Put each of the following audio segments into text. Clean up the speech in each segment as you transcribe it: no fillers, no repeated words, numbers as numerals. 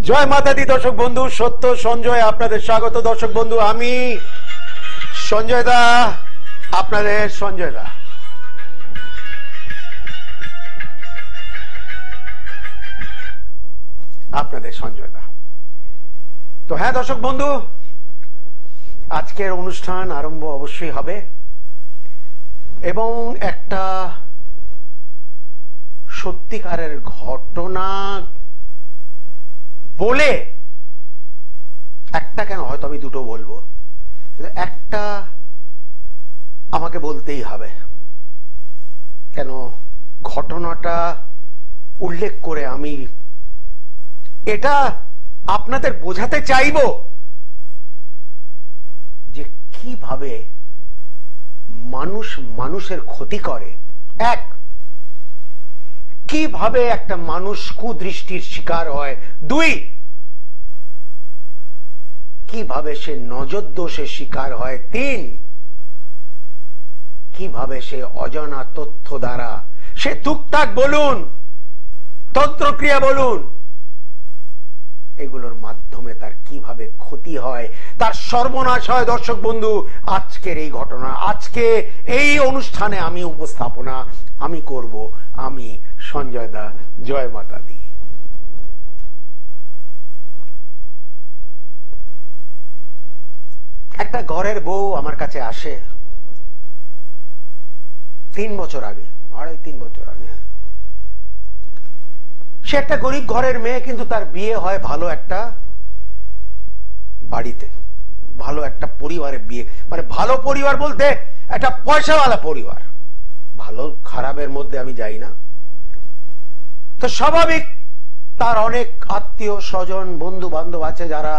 জয় মাতা দি দর্শক বন্ধু, সত্য সঞ্জয় আপনাদের স্বাগত। দর্শক বন্ধু, আমি সঞ্জয় দা, আপনাদের সঞ্জয় দা। আপনাদের সঞ্জয় দা। তো হ্যাঁ দর্শক বন্ধু, আজকের অনুষ্ঠান আরম্ভ অবশ্যই হবে এবং একটা সত্যিকারের ঘটনা বলে, একটা কেন, হয়তো আমি দুটো বলবো, কিন্তু একটা আমাকে বলতেই হবে। কেন ঘটনাটা উল্লেখ করে আমি এটা আপনাদের বোঝাতে চাইব যে কিভাবে মানুষ মানুষের ক্ষতি করে। এক, কিভাবে একটা মানুষ কুদৃষ্টির শিকার হয়। দুই, কিভাবে সে নজর দোষের শিকার হয়। তিন, কিভাবে সে অজানা তথ্য দ্বারা, সে টুকটাক বলুন, তন্ত্রক্রিয়া বলুন, এগুলোর মাধ্যমে তার কিভাবে ক্ষতি হয়, তার সর্বনাশ হয়। দর্শক বন্ধু, আজকের এই ঘটনা, আজকে এই অনুষ্ঠানে আমি উপস্থাপনা আমি করব, আমি সঞ্জয় দা। জয় মাতা দি। একটা ঘরের বউ আমার কাছে আসে 3 বছর আগে, 2.5-3 বছর আগে। সে একটা গরিব ঘরের মেয়ে, কিন্তু তার বিয়ে হয় ভালো একটা বাড়িতে, ভালো একটা পরিবারে বিয়ে। মানে ভালো পরিবার বলতে একটা পয়সাওয়ালা পরিবার। ভালো খারাপের মধ্যে আমি যাই না। তো স্বাভাবিক, তার অনেক আত্মীয় স্বজন বন্ধু বান্ধব আছে যারা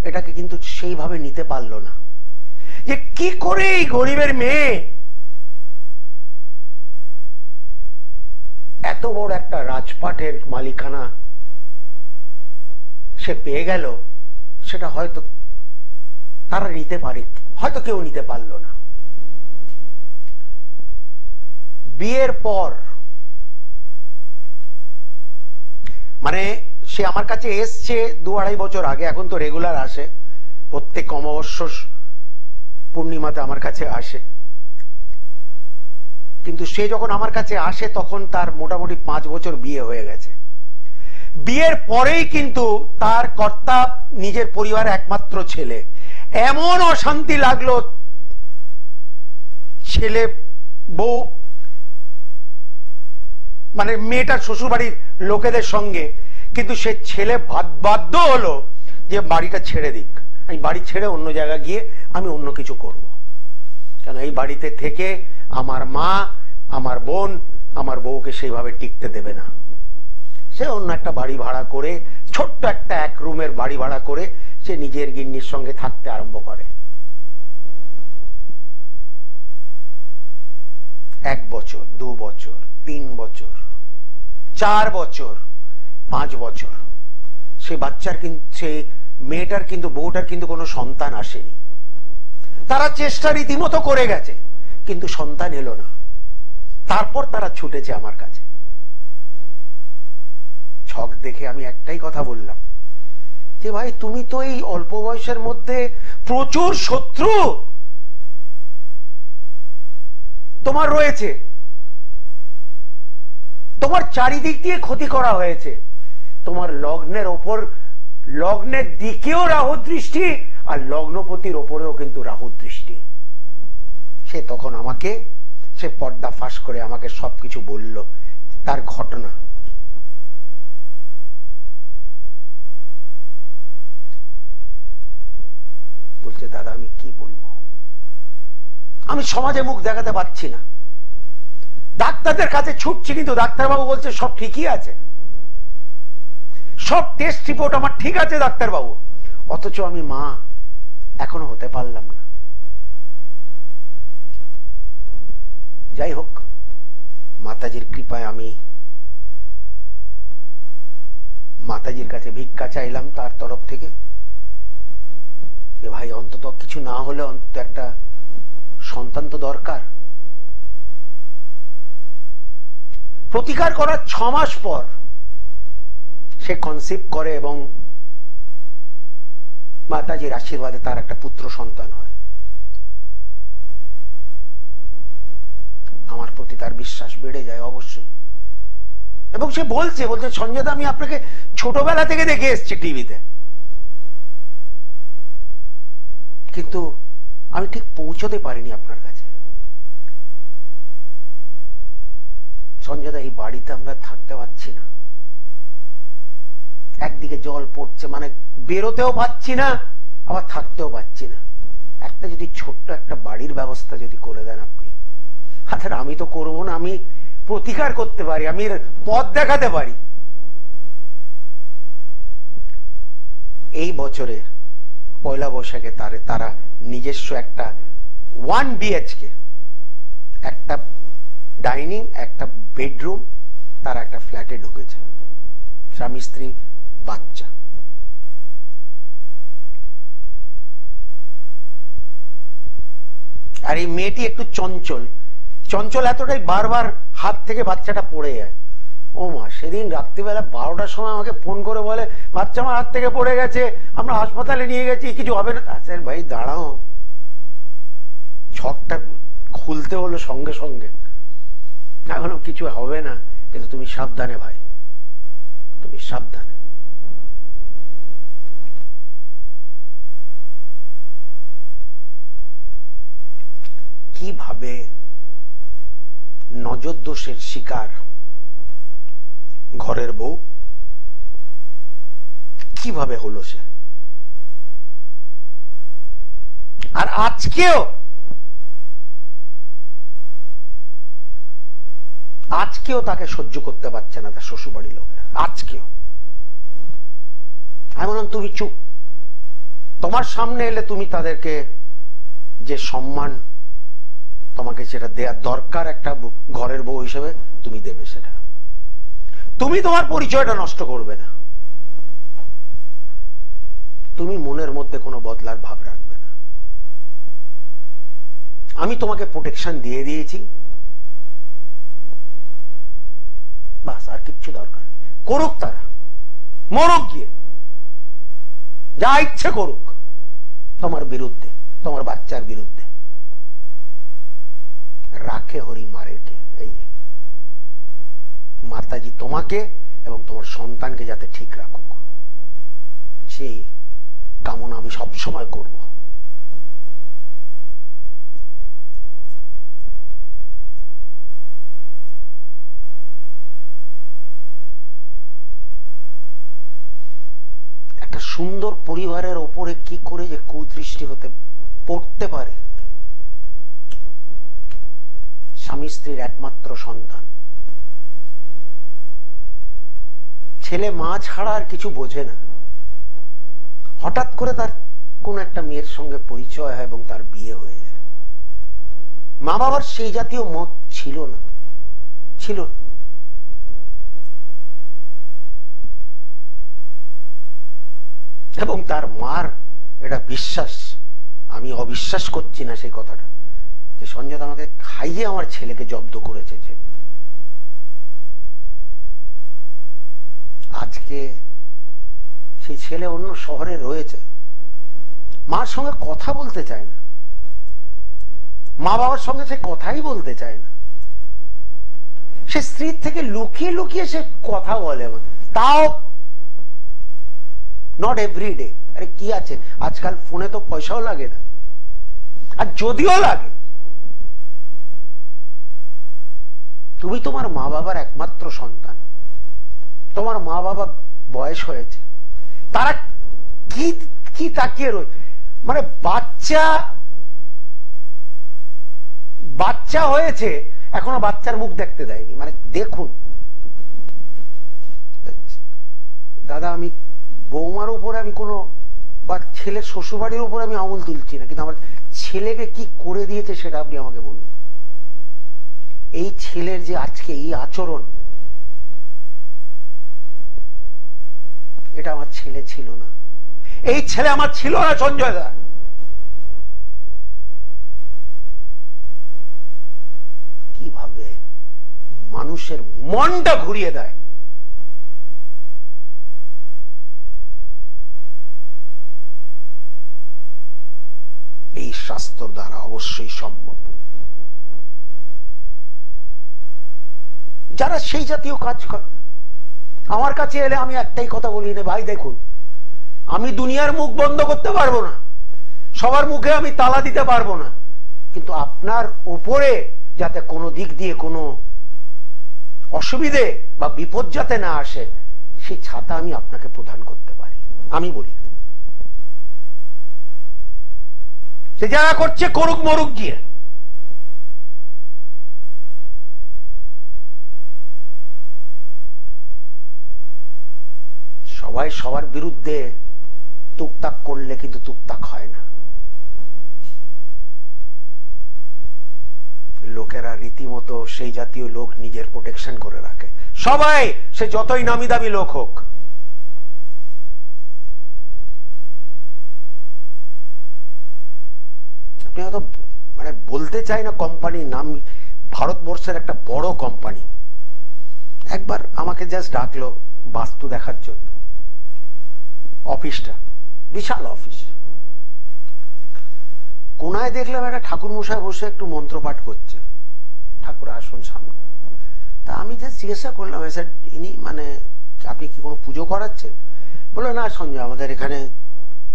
এটাকে কিন্তু সেইভাবে নিতে পারলো না, যে কি করে এই গরিবের মেয়ে এত বড় একটা রাজপাটের মালিকানা সে পেয়ে গেল। সেটা হয়তো তারা নিতে পারে, হয়তো কেউ নিতে পারলো না। বিয়ের পর মানে সে আমার কাছে এসছে 2-2.5 বছর আগে, এখন তো রেগুলার আসে, প্রত্যেক অমাবস্যা পূর্ণিমাতে আমার কাছে আসে। কিন্তু সে যখন আমার কাছে আসে তখন তার মোটামুটি 5 বছর বিয়ে হয়ে গেছে। বিয়ের পরেই কিন্তু তার কর্তা নিজের পরিবারের একমাত্র ছেলে। এমন অশান্তি লাগলো ছেলে বউ, মানে মেয়েটার শ্বশুরবাড়ির লোকেদের সঙ্গে, কিন্তু সে ছেলে বাধ্য হলো যে বাড়িটা ছেড়ে দিক, আমি বাড়ি ছেড়ে অন্য জায়গায় গিয়ে আমি অন্য কিছু করব। কেন এই বাড়িতে থেকে আমার মা, আমার বোন, আমার বউকে সেইভাবে টিকতে দেবে না। সে অন্য একটা বাড়ি ভাড়া করে, ছোট্ট একটা 1 রুমের বাড়ি ভাড়া করে সে নিজের গিন্নির সঙ্গে থাকতে আরম্ভ করে। 1 বছর, 2 বছর, 3 বছর, 4 বছর, 5 বছর। সে বাচ্চার কিন্তু, সেই মেয়েটার কিন্তু, বউটার কিন্তু কোনো সন্তান আসেনি। তারা চেষ্টা রীতিমতো করে গেছে, কিন্তু সন্তান এলো না। তারপর তারা ছুটেছে আমার কাছে। ছক দেখে আমি একটাই কথা বললাম, যে ভাই তুমি তো এই অল্প বয়সের মধ্যে প্রচুর শত্রু তোমার রয়েছে, তোমার চারিদিক দিয়ে ক্ষতি করা হয়েছে, তোমার লগ্নের ওপর, লগ্নের দিকেও রাহু দৃষ্টি আর লগ্নপতির ওপরেও কিন্তু রাহু দৃষ্টি। সে তখন আমাকে, সে পর্দা ফাঁস করে আমাকে সবকিছু বলল, তার ঘটনা। বলছে দাদা আমি কি বলবো, আমি সমাজে মুখ দেখাতে পারছি না, ডাক্তারদের কাছে ছুটছি, কিন্তু ডাক্তারবাবু বলছে সব ঠিকই আছে, সব টেস্ট রিপোর্ট আমার ঠিক আছে ডাক্তারবাবু, অথচ আমি মা এখনো হতে পারলাম না। যাই হোক, মাতাজির কৃপায় আমি মাতাজির কাছে ভিক্ষা চাইলাম তার তরফ থেকে, যে ভাই অন্তত কিছু না হলে অন্তত একটা সন্তান তো দরকার। প্রতিকার করার 6 মাস পর সে কনসিভ করে এবং মাতাজির আশীর্বাদে তার একটা পুত্র সন্তান হয়। আমার প্রতি তার বিশ্বাস বেড়ে যায় অবশ্যই। এবং সে বলছে সঞ্জয় দা, আমি আপনাকে ছোটবেলা থেকে দেখে এসেছি টিভিতে, কিন্তু আমি ঠিক পৌঁছতে পারিনি আপনার কাছে। সঞ্জয় দা, এই বাড়িতে আমরা থাকতে পারছি না, একদিকে জল পড়ছে, মানে বেরোতেও পাচ্ছি না, আবার থাকতেও পাচ্ছি না। একটা যদি ছোট্ট একটা বাড়ির ব্যবস্থা যদি করে দেন আপনি। আচ্ছা, আমি তো করবো না, আমি প্রতিকার করতে পারি, আমি পথ দেখাতে পারি। এই বছরে পয়লা বৈশাখে তারা নিজস্ব একটা 1 BHK, একটা ডাইনিং, একটা বেডরুম, তারা একটা ফ্ল্যাটে ঢুকেছে, স্বামী স্ত্রী বাচ্চা। আর এই মেয়েটি একটু চঞ্চল, এতটাই বারবার হাত থেকে বাচ্চাটা পড়ে যায়। ও মা, সেদিন রাত্রিবেলা 12টার সময় আমাকে ফোন করে বলে, বাচ্চা আমার হাত থেকে পড়ে গেছে, আমরা হাসপাতালে নিয়ে গেছি, কিছু হবে না। আচ্ছা ভাই দাঁড়াও, ছকটা খুলতে হলো সঙ্গে সঙ্গে। এখনো কিছু হবে না, কিন্তু তুমি সাবধানে ভাই, তুমি সাবধানে। কিভাবে নজর দোষের শিকার ঘরের বউ, কিভাবে হলো সে। আর আজকেও তাকে সহ্য করতে পারছে না তার শ্বশুরবাড়ির লোকেরা, আজকেও। আমি বললাম, তুমি চুপ, তোমার সামনে এলে তুমি তাদেরকে যে সম্মান তোমাকে সেটা দেওয়ার দরকার একটা ঘরের বউ হিসেবে, তুমি দেবে সেটা। তুমি তোমার পরিচয়টা নষ্ট করবে না, তুমি মনের মধ্যে কোনো বদলার ভাব রাখবে না। আমি তোমাকে প্রোটেকশন দিয়ে দিয়েছি, বাস, আর কিচ্ছু দরকার নেই। করুক তারা, মরুক গিয়ে, যা ইচ্ছে করুক তোমার বিরুদ্ধে, তোমার বাচ্চার বিরুদ্ধে। রাখে হরি মারে কে, এই মাতাজি তোমাকে এবং তোমার সন্তানকে যাতে ঠিক রাখুক, সেই কামনা আমি সব সময় করব। একটা সুন্দর পরিবারের ওপরে কি করে যে কুদৃষ্টি পড়তে পারে। স্বামী স্ত্রীর একমাত্র সন্তান, ছেলে মা ছাড়া আর কিছু বোঝে না। হঠাৎ করে তার কোন একটা মেয়ের সঙ্গে পরিচয় হয় এবং তার বিয়ে হয়ে যায়। মা বাবার সেই জাতীয় মত ছিল না। এবং তার মার এটা বিশ্বাস, আমি অবিশ্বাস করছি না সেই কথাটা, যে সঞ্জয় আমাকে খাইয়ে আমার ছেলেকে জব্দ করেছে। আজকে সেই ছেলে অন্য শহরে রয়েছে, মার সঙ্গে কথা বলতে চায় না, মা বাবার সঙ্গে সে কথাই বলতে চায় না। সে স্ত্রীর থেকে লুকিয়ে লুকিয়ে সে কথা বলে, তাও নট এভরিডে। আরে কি আছে, আজকাল ফোনে তো পয়সাও লাগে না, আর যদিও লাগে, তুমি তোমার মা বাবার একমাত্র সন্তান, তোমার মা বাবা বয়স হয়েছে, তারা কি কি তাকিয়ে রয়েছে, মানে বাচ্চা হয়েছে, এখনো বাচ্চার মুখ দেখতে দেয়নি। মানে দেখুন দাদা, আমি বৌমার উপরে আমি কোনো, বা ছেলের শ্বশুরবাড়ির উপরে আমি আঙুল তুলছি না, কিন্তু আমার ছেলেকে কি করে দিয়েছে সেটা আপনি আমাকে বলুন। এই ছেলের যে আজকে এই আচরণ, এটা আমার ছেলে ছিল না, এই ছেলে আমার ছিল না সঞ্জয় দা। কিভাবে মানুষের মনটা ঘুরিয়ে দেয়। শাস্ত্র দ্বারা অবশ্যই সম্ভব। যারা সেই জাতীয় কাজ করে আমার কাছে এলে আমি একটাই কথা বলি, না ভাই দেখুন, আমি দুনিয়ার মুখ বন্ধ করতে পারবো না, সবার মুখে আমি তালা দিতে পারবো না, কিন্তু আপনার উপরে যাতে কোনো দিক দিয়ে কোনো অসুবিধে বা বিপদ যাতে না আসে, সেই ছাতা আমি আপনাকে প্রদান করতে পারি। আমি বলি সে যারা করছে করুক, মরুক গিয়ে। সবাই সবার বিরুদ্ধে টুকটাক করলে কিন্তু টুকটাক হয় না। লোকেরা রীতিমতো সেই জাতীয় লোক নিজের প্রোটেকশন করে রাখে, সবাই, সে যতই নামি দামি লোক হোক। আপনি হয়তো মানে বলতে চাই না কোম্পানির নাম, ভারতবর্ষের একটা বড় কোম্পানি একবার আমাকে জাস্ট ডাকলো বাস্তু দেখার জন্য। অফিসটা বিশাল অফিস, কোনায় দেখলাম একটা ঠাকুর মশাই বসে একটু মন্ত্র পাঠ করছে, ঠাকুর আসন সামনে। তা আমি যে জিজ্ঞাসা করলাম, স্যার ইনি মানে আপনি কি কোনো পুজো করাচ্ছেন? বললো না সঞ্জয়, আমাদের এখানে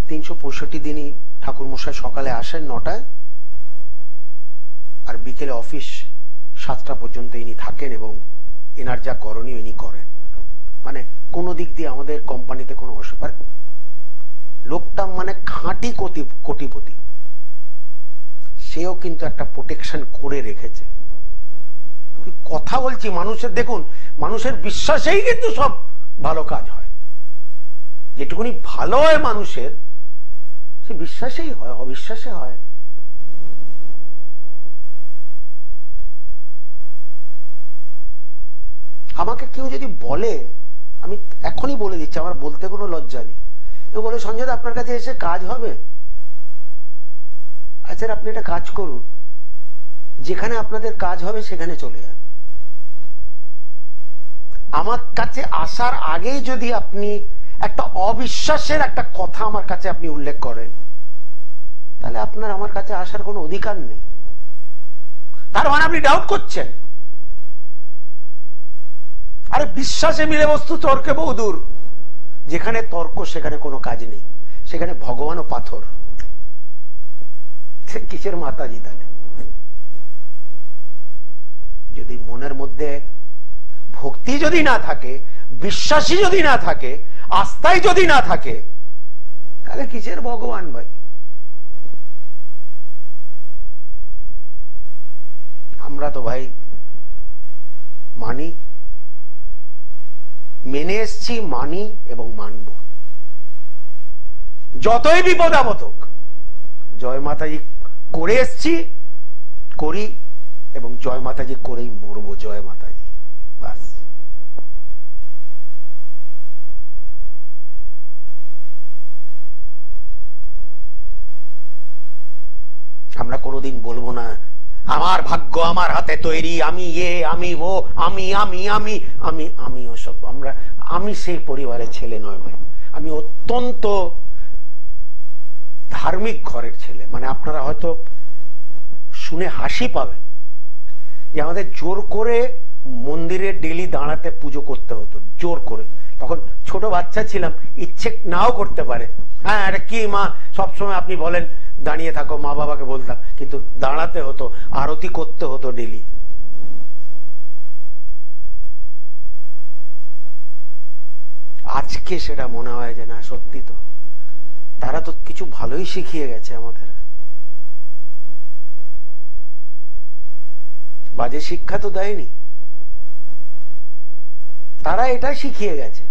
365 দিনই ঠাকুর মশাই সকালে আসেন 9টায়, আর বিকেলে অফিস 7টা পর্যন্ত ইনি থাকেন, এবং এনার যা করণীয় ইনি করেন। মানে কোনো দিক দিয়ে আমাদের কোম্পানিতে কোনো অসুবিধা। লোকটা মানে খাঁটি কোটিপতি, সেও কিন্তু একটা প্রোটেকশন করে রেখেছে। কথা বলছি মানুষের, দেখুন মানুষের বিশ্বাসেই কিন্তু সব ভালো কাজ হয়। যেটুকুনি ভালো হয় মানুষের, সে বিশ্বাসেই হয়, অবিশ্বাসে হয়। আমাকে কেউ যদি বলে, আমি এখনই বলে দিচ্ছি, আমার বলতে কোনো লজ্জা নেই। কেউ বলে সঞ্জয় আপনার কাছে এসে কাজ হবে? আচ্ছা আপনি একটা কাজ করুন, যেখানে আপনাদের কাজ হবে সেখানে চলে যান। আমার কাছে আসার আগেই যদি আপনি একটা অবিশ্বাসের একটা কথা আমার কাছে আপনি উল্লেখ করেন, তাহলে আপনার আমার কাছে আসার কোনো অধিকার নেই। তার মানে আপনি ডাউট করছেন। আরে বিশ্বাসে মিলে বস্তু তর্কে বহুদূর। যেখানে তর্ক সেখানে কোনো কাজ নেই, সেখানে ভগবান ও পাথর। কিসের মাতাজি তাহলে? যদি মনের মধ্যে ভক্তি যদি না থাকে, বিশ্বাসী যদি না থাকে, আস্থাই যদি না থাকে, তাহলে কিসের ভগবান ভাই? আমরা তো ভাই মানি, মেনে এসছি, মানি এবং মানব। যতই বিপদ আপদ হোক, জয় মাতাজি করে এসছি, করি, এবং জয় মাতাজি করেই মরবো। জয় মাতাজি, বাস। আমরা কোনোদিন বলবো না আমার ভাগ্য আমার হাতে তৈরি, আমি আমি ও, আমি আমি আমি আমি আমি ওসব আমরা, আমি সেই পরিবারের ছেলে নয় ভাই। আমি অত্যন্ত ধার্মিক ঘরের ছেলে। মানে আপনারা হয়তো শুনে হাসি পাবেন যে আমাদের জোর করে মন্দিরে ডেলি দাঁড়াতে পুজো করতে হতো, জোর করে। তখন ছোট বাচ্চা ছিলাম, ইচ্ছে নাও করতে পারে। হ্যাঁ এটা কি মা, সবসময় আপনি বলেন দাঁড়িয়ে থাকো, মা বাবাকে বলতাম, কিন্তু দাঁড়াতে হতো, আরতি করতে হতো ডেলি। আজকে সেটা মনে হয় যে না সত্যি তো, তারা তো কিছু ভালোই শিখিয়ে গেছে আমাদের। বাজে শিক্ষা তো দেয়নি, তারা এটাই শিখিয়ে গেছে।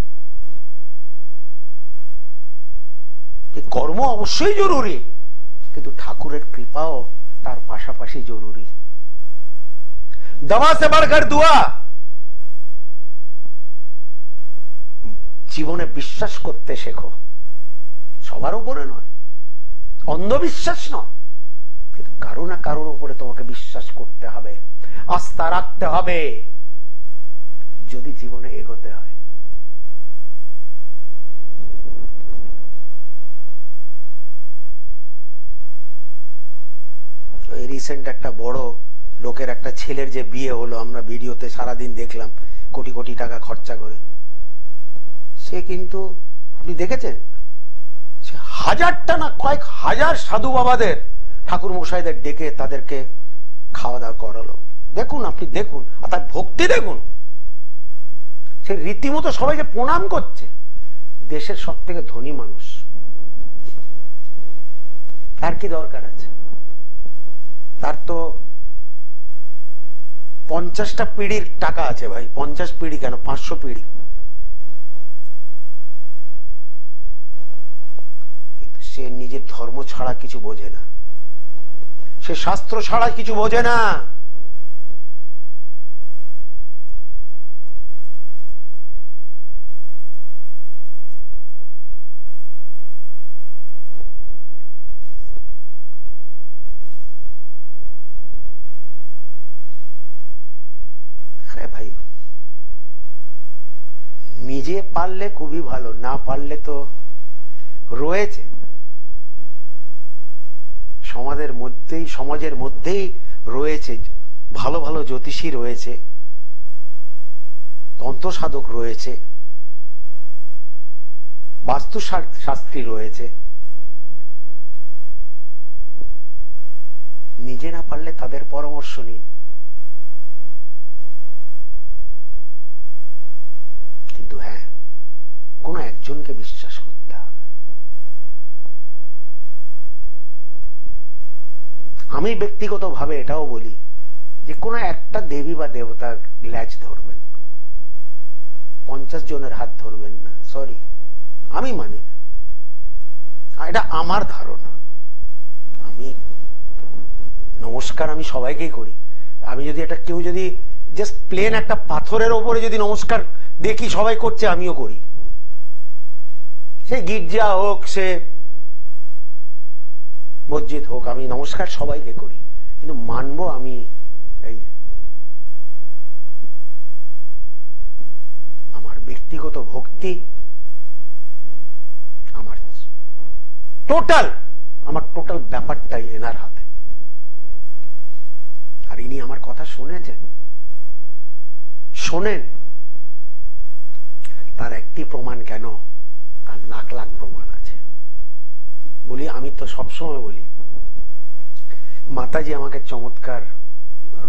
কর্ম অবশ্যই জরুরি, কিন্তু ঠাকুরের কৃপাও তার পাশাপাশি জরুরি। দওয়া সে বাড়কর দুয়া। জীবনে বিশ্বাস করতে শেখো, সবার উপরে নয়, অন্ধবিশ্বাস নয়, কিন্তু কারো না কারোর উপরে তোমাকে বিশ্বাস করতে হবে, আস্থা রাখতে হবে, যদি জীবনে এগোতে হয়। রিসেন্ট একটা বড় লোকের একটা ছেলের যে বিয়ে হলো, আমরা ভিডিওতে সারাদিন দেখলাম, কোটি কোটি টাকা খরচা করে। সে কিন্তু আপনি দেখেছেন, সে হাজারটা না কয়েক হাজার সাধু বাবাদের, ঠাকুর মশাইদের ডেকে তাদেরকে খাওয়া দাওয়া করালো। দেখুন, আপনি দেখুন, আর তার ভক্তি দেখুন, সে রীতিমতো সবাইকে প্রণাম করছে। দেশের সব থেকে ধনী মানুষ, তার কি দরকার আছে? তার তো 50টা পিঁড়ির টাকা আছে ভাই। 50 পিঁড়ি কেন, 500 পিঁড়ি। কিন্তু সে নিজের ধর্ম ছাড়া কিছু বোঝে না, সে শাস্ত্র ছাড়া কিছু বোঝে না। আরে ভাই, নিজে পারলে খুবই ভালো, না পারলে তো রয়েছে সমাজের মধ্যেই রয়েছে ভালো ভালো জ্যোতিষী রয়েছে, তন্ত্র সাধক রয়েছে, বাস্তু শাস্ত্রী রয়েছে। নিজে না পারলে তাদের পরামর্শ নিন। কিন্তু হ্যাঁ, কোনো একজনকে বিশ্বাস করতে হবে। আমি ব্যক্তিগতভাবে এটাও বলি যে কোনো একটা দেবী বা দেবতা ল্যাজ ধরবেন, 50 জনের হাত ধরবেন না। সরি, আমি মানি না, এটা আমার ধারণা। আমি নমস্কার আমি সবাইকেই করি। আমি যদি এটা কেউ যদি জাস্ট প্লেন একটা পাথরের ওপরে যদি নমস্কার দেখি সবাই করছে, আমিও করি। সে গির্জা হোক, সে মসজিদ হোক, আমি নমস্কার সবাইকে করি। কিন্তু মানবো আমি এই আমার ব্যক্তিগত ভক্তি, আমার টোটাল ব্যাপারটাই এনার হাতে। আর ইনি আমার কথা শুনেছেন, শোনেন, তার একটি প্রমাণ কেন, তার লাখ লাখ প্রমাণ আছে। বলি, আমি তো সবসময় বলি, মাতাজি আমাকে চমৎকার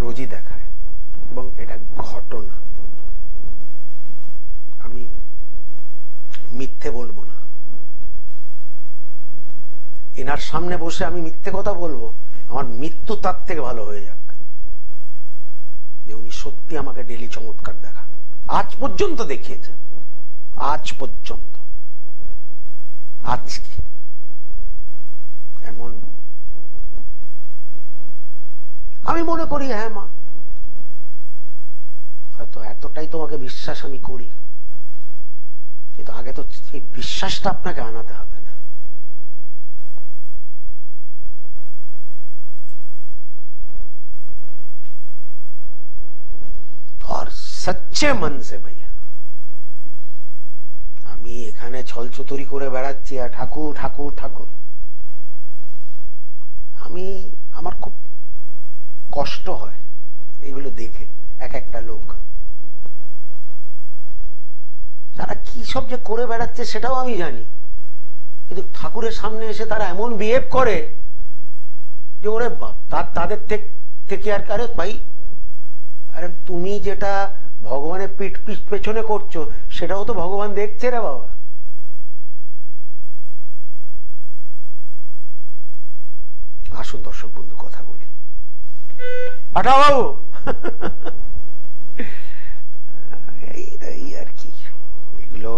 রোজই দেখায়, এবং এটা ঘটনা, আমি মিথ্যে বলবো না। এনার সামনে বসে আমি মিথ্যে কথা বলবো, আমার মৃত্যু তার থেকে ভালো হয়ে যাক, যে উনি সত্যি আমাকে ডেলি চমৎকার দেখান। আজ পর্যন্ত দেখিয়েছেন, আজ পর্যন্ত। আজকে এমন আমি মনে করি, হ্যাঁ মা, হয়তো এতটাই তোমাকে বিশ্বাস আমি করি, কিন্তু আগে তো এই বিশ্বাসটা আপনাকে আনাতে হবে না। और सच्चे मन से भैया, আমি এখানে ছলচতুরি করে বেড়াচ্ছি আর ঠাকুর ঠাকুর ঠাকুর, আমার খুব কষ্ট হয় এগুলো দেখে। এক একটা লোক তারা কি সব যে করে বেড়াচ্ছে সেটাও আমি জানি, কিন্তু ঠাকুরের সামনে এসে তারা এমন বিহেভ করে যে ওরে বাপ, তাদের থেকে আর আরে ভাই, আরে তুমি যেটা ভগবানের পিঠ পেছনে করছো সেটাও তো ভগবান দেখছে রে বাবা। আসুন দর্শক বন্ধু কথা বলি। পাঠাও বাবু। এই আর কি, এগুলো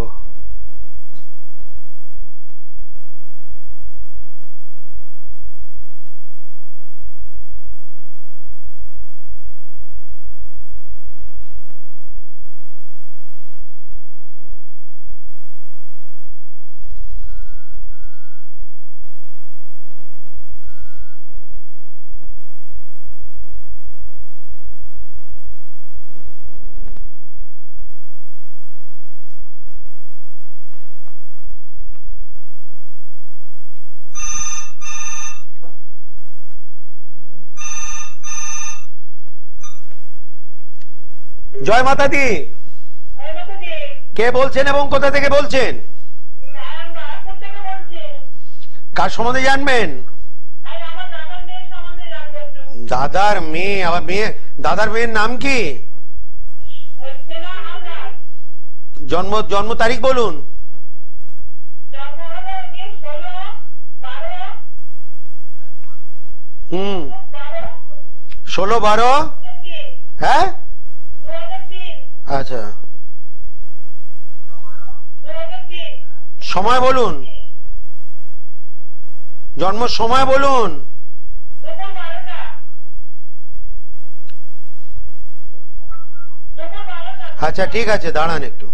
জয় মাতা দি। কে বলছেন এবং কোথা থেকে বলছেন? কার সম্বন্ধে জানবেন? দাদার মেয়ে? আবার মেয়ে, দাদার মেয়ের নাম কি? জন্ম তারিখ বলুন। হুম, 16/12। হ্যাঁ, আচ্ছা, সময় বলুন, জন্ম সময় বলুন। আচ্ছা ঠিক আছে, দাঁড়ান একটু।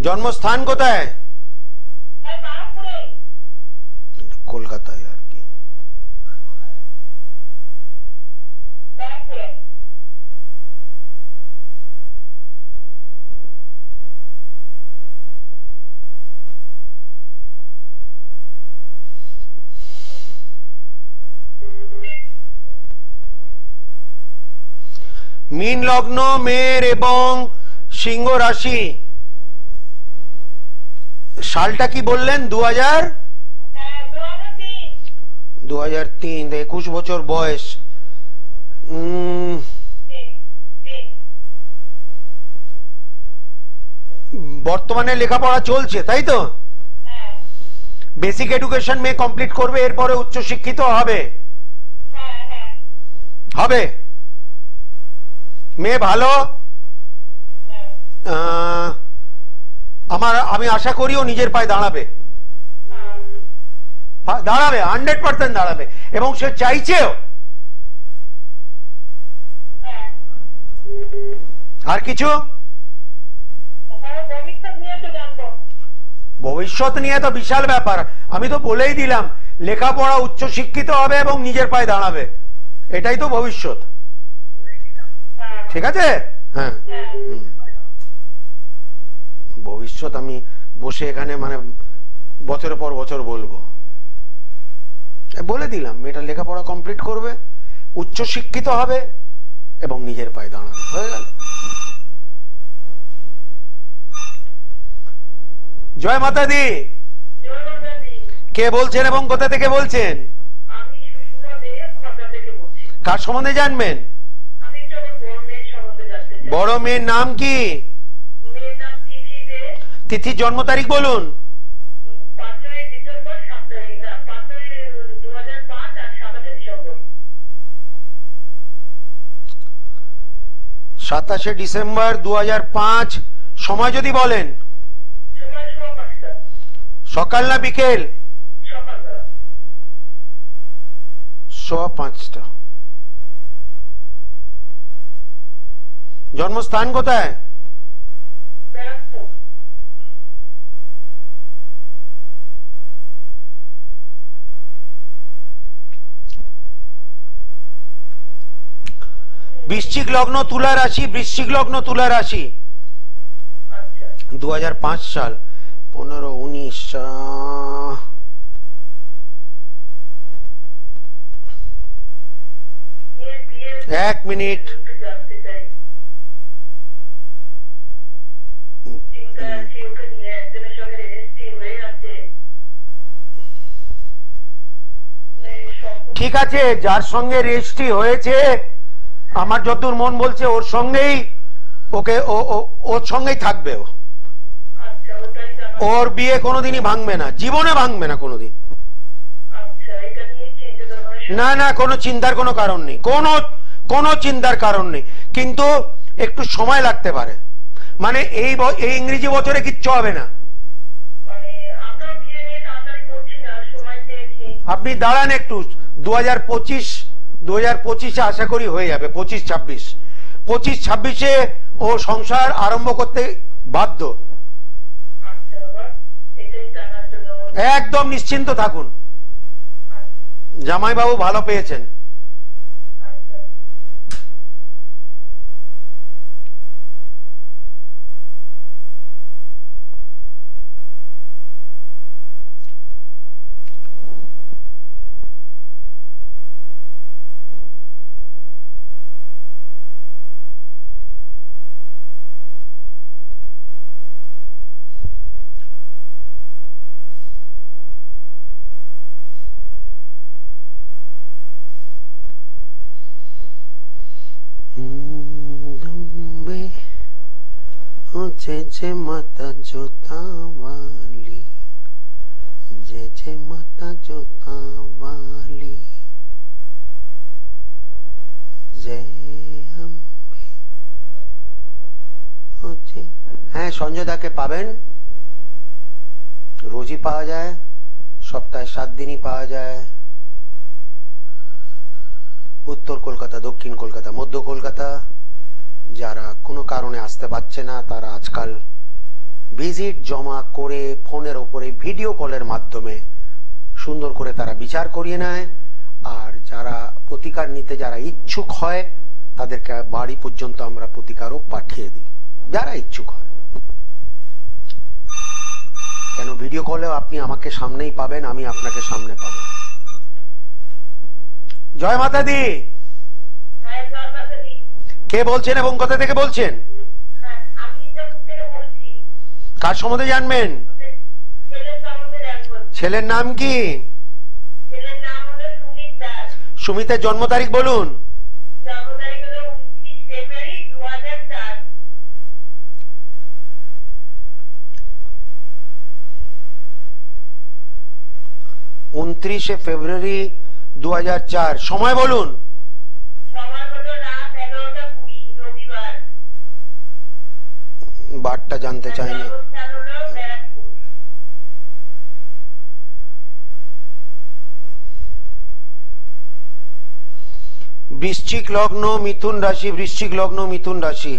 জন্মস্থান কোথায়? কলকাতায় আর কি। মীন লগ্ন মেয়ের এবং সিংহ রাশি। সালটা কি বললেন? 2003। 21 বছর বয়স। বর্তমানে লেখাপড়া চলছে, তাই তো? বেসিক এডুকেশন মেয়ে কমপ্লিট করবে, এরপরে উচ্চ শিক্ষিত হবে। হবে মেয়ে ভালো। আমি আশা করিও নিজের পায়ে দাঁড়াবে, 100% দাঁড়াবে, এবং সে চাইছেও। আর কিছু? ভবিষ্যৎ নিয়ে তো বিশাল ব্যাপার। আমি তো বলেই দিলাম, লেখাপড়া, উচ্চ শিক্ষিত হবে এবং নিজের পায়ে দাঁড়াবে, এটাই তো ভবিষ্যৎ। ঠিক আছে? হ্যাঁ, ভবিষ্যৎ আমি বসে এখানে মানে বছরের পর বছর বলবো। বলে দিলাম, মেয়েটা লেখাপড়া কমপ্লিট করবে, উচ্চ শিক্ষিত হবে এবং নিজের পায়ে দাঁড়াবে, হয়ে গেল। জয় মাতা দি। কে বলছেন এবং কোথা থেকে বলছেন? কার সম্বন্ধে জানবেন? বড় মেয়ের নাম কি? তিথি, জন্ম তারিখ বলুন। 27 ডিসেম্বর 2005। সময় যদি বলেন। সকাল না বিকেল? 5:15। জন্মস্থান কোথায়? বৃশ্চিক লগ্ন তুলা রাশি। বৃশ্চিক লগ্ন তুলা রাশি। 2005 সাল। 15-19। এক মিনিট। ঠিক আছে, যার সঙ্গে রেজিস্ট্রি হয়েছে, আমার যতদূর মন বলছে ওর সঙ্গেই, ওকে ওর সঙ্গেই থাকবে। ওর বিয়ে কোনোদিনই ভাঙবে না, জীবনে ভাঙবে না কোনোদিন। না না, কোনো চিন্তার কোনো কারণ নেই, কোনো চিন্তার কারণ নেই, কিন্তু একটু সময় লাগতে পারে। মানে এই ইংরেজি বছরে কিচ্ছু হবে না। আপনি দাঁড়ান একটু, 2025 আশা করি হয়ে যাবে। 25-26 ও সংসার আরম্ভ করতে বাধ্য। একদম নিশ্চিন্ত থাকুন, জামাইবাবু ভালো পেয়েছেন। जय जय माता जोता वाली, जय जय माता जोता वाली, जय अम्बे। হ্যাঁ সঞ্জয় দাকে পাবেন, রোজই পাওয়া যায়, সপ্তাহে 7 দিনই পাওয়া যায়। উত্তর কলকাতা, দক্ষিণ কলকাতা, মধ্য কলকাতা। যারা কোনো কারণে আসতে পারছে না তারা আজকাল ভিজিট জমা করে ফোনের ওপরে ভিডিও কলের মাধ্যমে সুন্দর করে তারা বিচার করিয়ে নেয়। আর যারা প্রতিকার নিতে যারা ইচ্ছুক হয় তাদেরকে বাড়ি পর্যন্ত আমরা প্রতিকারও পাঠিয়ে দিই, যারা ইচ্ছুক হয়। কেন ভিডিও কলেও আপনি আমাকে সামনেই পাবেন, আমি আপনাকে সামনে পাবো। জয় মাতা দি। কে বলছেন এবং কোথা থেকে বলছেন? কার সম্বন্ধে জানবেন? ছেলের নাম কি? সুমিতের জন্ম তারিখ বলুন। 29 ফেব্রুয়ারি 2004। সময় বলুন। বারটা জানতে চাইনি। বৃশ্চিক লগ্ন মিথুন রাশি, বৃশ্চিক লগ্ন মিথুন রাশি।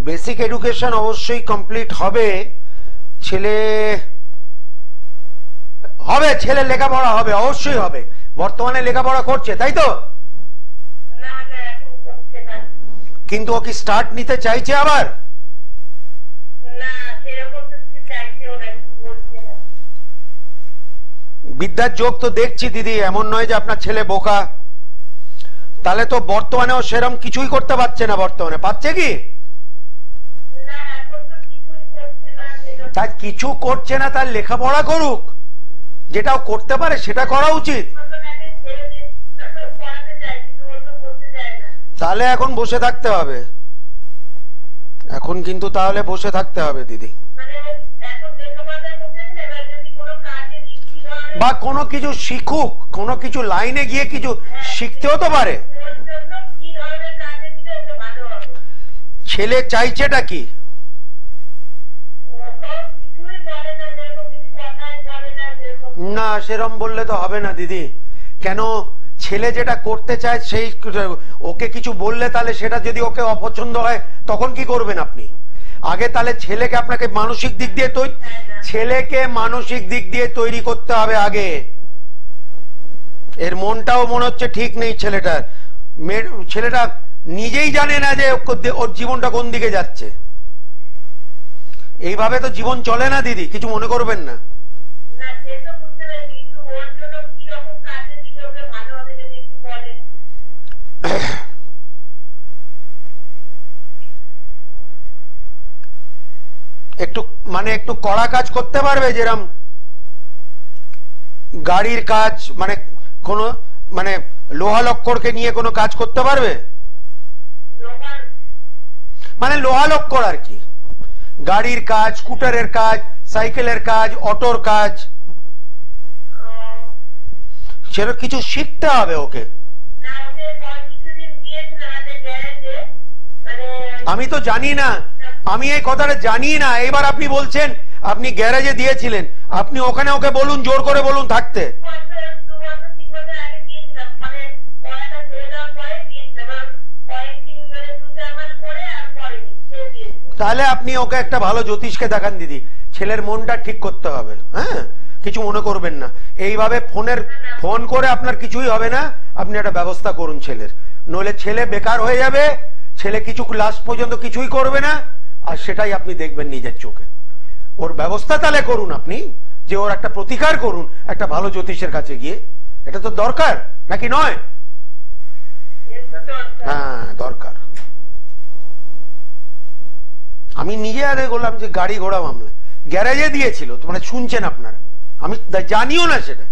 বেসিক এডুকেশন অবশ্যই কমপ্লিট হবে। ছেলে হবে, ছেলে লেখাপড়া হবে, অবশ্যই হবে। বর্তমানে লেখাপড়া করছে তাই তো? কিন্তু ও কি স্টার্ট নিতে চাইছে আবার? বিদ্যার যোগ তো দেখছি দিদি, এমন নয় যে আপনার ছেলে বোকা। তাহলে তো বর্তমানেও সেরকম কিছুই করতে পারছে না। বর্তমানে পাচ্ছে কি? তাই কিছু করছে না, তার লেখাপড়া করুক, যেটাও করতে পারে সেটা করা উচিত। তাহলে এখন বসে থাকতে হবে, এখন কিন্তু তাহলে বসে থাকতে হবে দিদি। বা কোনো কিছু শিখুক, কোনো কিছু লাইনে গিয়ে কিছু শিখতেও তো পারে। ছেলে চাইছেটা কি? না সেরম বললে তো হবে না দিদি। কেন? ছেলে যেটা করতে চায় সেই, ওকে কিছু বললে তাহলে সেটা যদি ওকে অপছন্দ হয় তখন কি করবেন আপনি? আগে তাহলে ছেলেকে আপনাকে মানসিক দিক দিয়ে ছেলেকে মানসিক দিক দিয়ে তৈরি করতে হবে আগে। এর মনটাও মনে হচ্ছে ঠিক নেই ছেলেটার। ছেলেটা নিজেই জানে না যে ওর জীবনটা কোন দিকে যাচ্ছে। এইভাবে তো জীবন চলে না দিদি, কিছু মনে করবেন না। একটু মানে একটু কড়া কাজ করতে পারবে, যেরকম গাড়ির কাজ, মানে কোন মানে লোহা লক্করকে নিয়ে কোনো কাজ করতে পারবে? মানে লোহা লক্কর আর কি, গাড়ির কাজ, স্কুটারের কাজ, সাইকেলের কাজ, অটোর কাজ, সেরকম কিছু শিখতে হবে ওকে। আমি তো জানি না, আমি এই কথাটা জানি না। এবার আপনি বলছেন আপনি গ্যারেজে দিয়েছিলেন, আপনি ওখানে ওকে বলুন, জোর করে বলুন থাকতে। তাহলে আপনি ওকে একটা ভালো জ্যোতিষকে দেখান দিদি, ছেলের মনটা ঠিক করতে হবে। হ্যাঁ, কিছু মনে করবেন না। এইভাবে ফোন করে আপনার কিছুই হবে না। আপনি একটা ব্যবস্থা করুন ছেলের, নইলে ছেলে বেকার হয়ে যাবে। ছেলে কিছু লাস্ট পর্যন্ত কিছুই করবে না, আর সেটাই আপনি দেখবেন নিজের চোখে। ওর ব্যবস্থা তাহলে করুন আপনি, যে ওর একটা প্রতিকার করুন একটা ভালো জ্যোতিষের কাছে গিয়ে। এটা তো দরকার নাকি নয়? হ্যাঁ দরকার। আমি নিজে আগে বললাম যে গাড়ি ঘোড়া মামলা গ্যারেজে দিয়েছিল, তো মানে শুনছেন আপনারা, আমি জানিও না সেটা।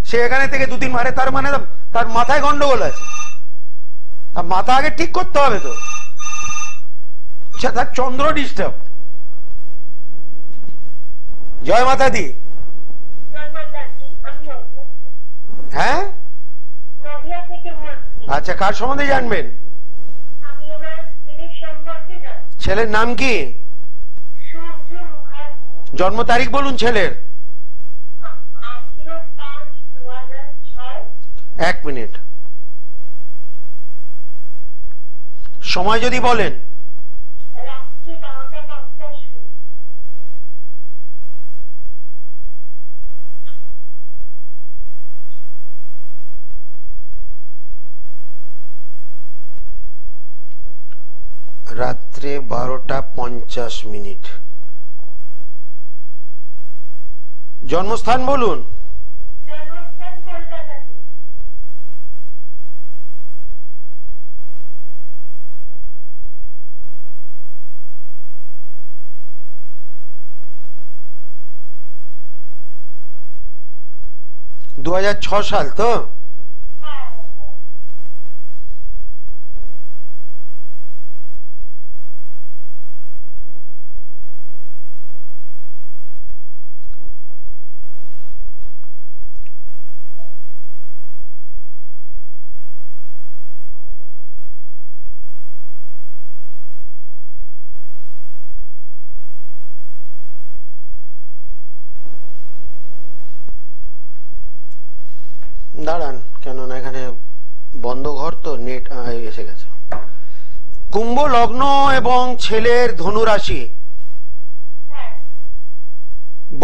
সে এখানে থেকে 2-3 মারে, তার মানে তার মাথায় গন্ডগোল আছে। তা মাথা আগে ঠিক করতে হবে তো। তার চন্দ্র ডিস্টার্ব। জয় মাতা দি। হ্যাঁ, আচ্ছা, কার সম্বন্ধে জানবেন? ছেলের নাম কি? জন্ম তারিখ বলুন ছেলের। 1 মিনিট, সময় যদি বলেন। রাত্রে 12:50। জন্মস্থান বলুন। দু 2006 সাল তো? দাঁড়ান, কেননা এখানে বন্ধ ঘর তো, নেট এসে গেছে। কুম্ভ লগ্ন এবং ছেলের ধনু রাশি।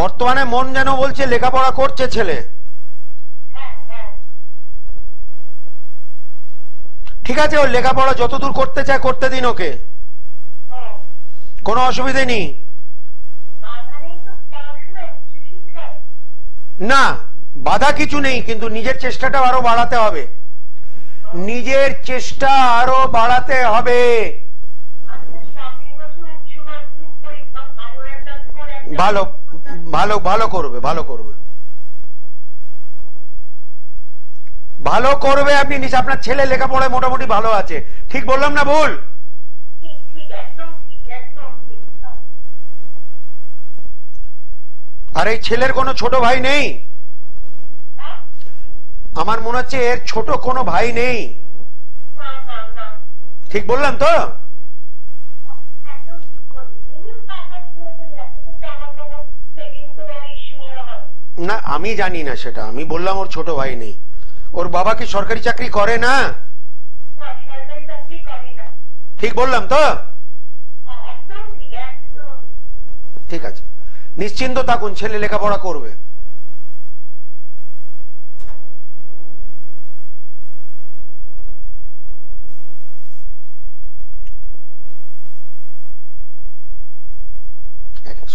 বর্তমানে মন যেন বলছে লেখাপড়া করছে ছেলে। ঠিক আছে, ওর লেখাপড়া যতদূর করতে চায় করতে দিন ওকে, কোনো অসুবিধে নেই। না, বাধা কিছু নেই, কিন্তু নিজের চেষ্টাটা আরো বাড়াতে হবে। নিজের চেষ্টা আরো বাড়াতে হবে। ভালো ভালো ভালো করবে, ভালো করবে, ভালো করবে। আপনি আপনার ছেলে লেখাপড়ায় মোটামুটি ভালো আছে, ঠিক বললাম না ভুল? আর এই ছেলের কোনো ছোট ভাই নেই? আমার মনে হচ্ছে এর ছোট কোনো ভাই নেই, ঠিক বললাম তো? না, আমি জানি না সেটা, আমি বললাম ওর ছোট ভাই নেই। ওর বাবা কি সরকারি চাকরি করে না? ঠিক বললাম তো? ঠিক আছে, নিশ্চিন্ত থাকুন, ছেলে লেখাপড়া করবে।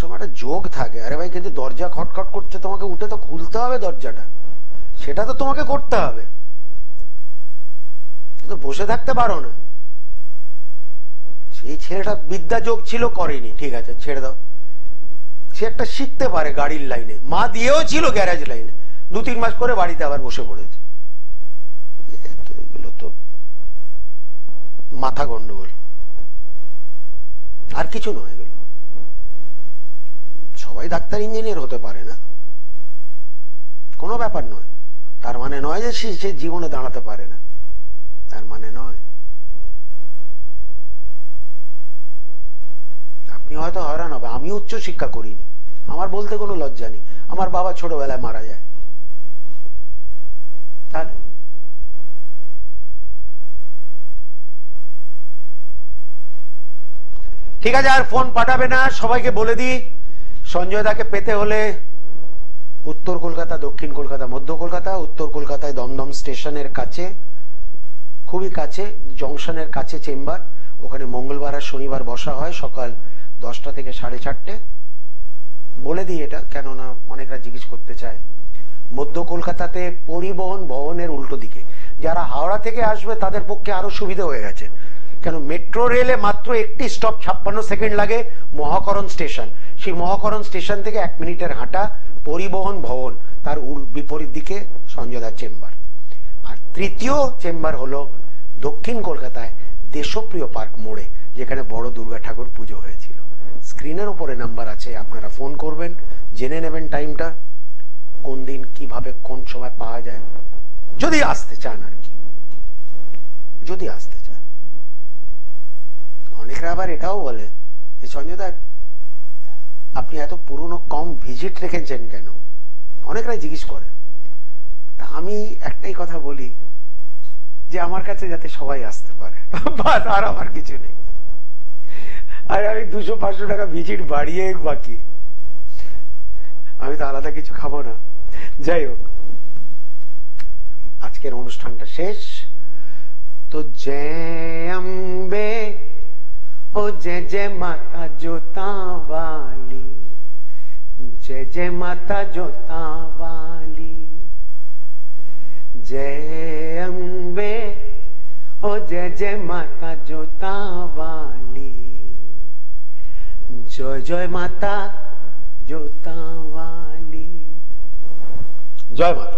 সময় একটা যোগ থাকে। আরে ভাই, কিন্তু দরজা খটখট করছে, তোমাকে উঠে তো খুলতে হবে দরজাটা, সেটা তো তোমাকে করতে হবে, কিন্তু বসে থাকতে পারো না। সেই ছেলেটা বিদ্যা যোগ ছিল, করেনি, ঠিক আছে ছেড়ে দাও। সে একটা শিখতে পারে গাড়ির লাইনে, মা দিয়েও ছিল গ্যারেজ লাইনে, 2-3 মাস করে বাড়িতে আবার বসে পড়েছে। এগুলো তো মাথা গন্ডগোল, আর কিছু নয়। এগুলো সবাই ডাক্তার ইঞ্জিনিয়ার হতে পারে না, কোনো ব্যাপার নয়। তার মানে নয় যে সে জীবনে দাঁড়াতে পারে না, তার মানে নয়। আপনি হয়তো হয়রান হবে। আমি উচ্চ শিক্ষা করিনি, আমার বলতে কোনো লজ্জা নেই। আমার বাবা ছোটবেলায় মারা যায়, তাহলে ঠিক আছে, আর ফোন পাঠাবে না। সবাইকে বলে দিই, সঞ্জয় দাকে পেতে হলে উত্তর কলকাতা, দক্ষিণ কলকাতা, মধ্য কলকাতা। উত্তর কলকাতায় দমদম স্টেশনের কাছে, খুবই কাছে, জংশনের কাছে চেম্বার। ওখানে মঙ্গলবার আর শনিবার বসা হয় সকাল 10টা থেকে 4:30। বলে দিই এটা, কেননা অনেকরা জিজ্ঞেস করতে চায়। মধ্য কলকাতাতে পরিবহন ভবনের উল্টো দিকে। যারা হাওড়া থেকে আসবে তাদের পক্ষে আরো সুবিধা হয়ে গেছে, কেন মেট্রো রেলে মাত্র একটি স্টপ, 56 সেকেন্ড লাগে, মহাকরণ স্টেশন। সেই মহাকরণ স্টেশন থেকে 1 মিনিটের হাঁটা পরিবহন ভবন, তার বিপরীত দিকে সঞ্জয়দার চেম্বার। আর তৃতীয় চেম্বার হলো দক্ষিণ কলকাতায় দেশপ্রিয় পার্ক মোড়ে, যেখানে বড় দুর্গা ঠাকুর পুজো হয়েছিল। স্ক্রিনের উপরে নাম্বার আছে, আপনারা ফোন করবেন, জেনে নেবেন টাইমটা, কোন দিন কিভাবে কোন সময় পাওয়া যায়, যদি আসতে চান আর কি, যদি আসতে চান। অনেকরা আবার এটাও বলে যে সঞ্জয় দা আপনি এত পুরনো কম ভিজিট রেখেছেন কেন, অনেকরাই জিজ্ঞেস করে। তা আমি একটাই কথা বলি যে আমার কাছে যাতে সবাই আসতে পারে, বাস, আর আমার কিছু নেই। আর আমি 200-500 টাকা ভিজিট বাড়িয়ে বাকি, আমি তো আলাদা কিছু খাবো না। যাই হোক, আজকের অনুষ্ঠানটা শেষ। তো জয় অম্বে, ও জয় জয় মাতা জোতাওয়ালি, जय जय माता जोता वाली, जय अम्बे, ओ जय जय माता जोता वाली, जय जय माता जोता वाली, जय माता।